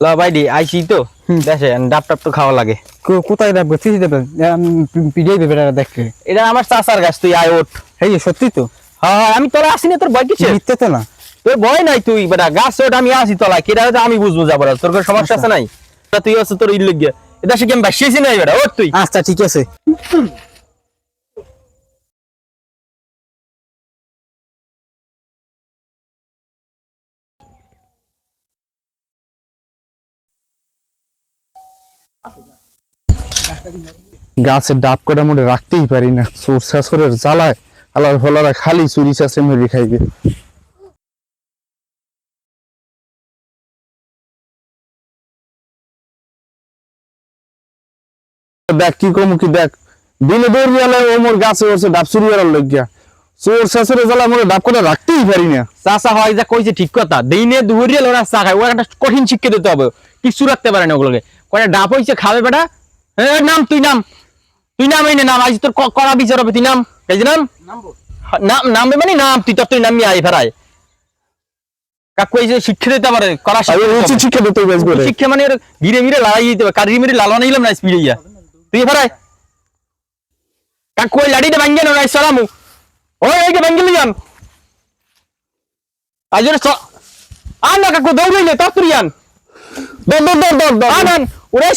ল ভাইডি আইসি তো দেশে ডাব টাপ তো খাওয়া লাগে। কোথায় ডাব গাছ দেবে পিড়িয়ে দেবে দেখে? এটা আমার চাচার গাছ, তুই আয় ওঠ। এই সত্যি তো? হ্যাঁ আমি তোরা আসি না, তোর ভয় কিসে? মিথ্যে তো না? তোর ভয় নাই, তুই বেটা গাছ ওঠ, আমি আসি তলায়, কেটা হয়তো আমি বুঝবো যাবো, তোর কোনো সমস্যা আছে নাই? তুই আছে তোর ইল্লে গিয়া এটা সে কি আমি বাসিয়েছি না বেটা, ওঠ তুই। আচ্ছা ঠিক আছে। গাছের ডাব কটা মোটে রাখতেই পারি না, চোর শাশুড়ের জ্বালায় আলার ফলারা খালি চুরি চাষে মেরে খাইবে। দেখ কি কম কি দেখ, দিনে দৌড়ি আলে ও মোর গাছে ওরছে ডাব চুরি করার লজ্ঞা, চোর শাশুড়ের জ্বালায় মোটে ডাব কটা রাখতেই পারি না। চাচা হয় যা কইছে ঠিক কথা, দিনে দুপুরে লোরা চা খায়, ও একটা কঠিন শিক্ষা দিতে হবে, কিছু রাখতে পারে না ওগুলোকে। কয়টা ডাব হইছে খাবে বেটা। নাম তুই নাম, তুই নাম এই নাম, আজ তোর কড়া বিচার হবে, তুই নাম। এই যে নাম নাম নামবে মানে নাম, তুই তোর তুই নামি আয় ফেরায়। কাকু এই যে শিক্ষা দিতে পারে, কড়া শিক্ষা দিতে হবে। শিক্ষা মানে গিরে মিরে লাড়াই দিতে হবে, কারি মিরে লালন নিলাম না স্পিডে গিয়া তুই ফেরায়। কাকু ওই লাড়িটা ভাঙ্গে না সালামু, ওই এইটা ভাঙ্গে লিয়াম আজ আন না কাকু, দৌড়াইলে তাড়াতাড়ি আন, দৌড় দৌড় দৌড় দৌড় আন আন ওরে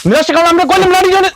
নিরাশ কারণ আমরা কইলাম লাড়ি জন্য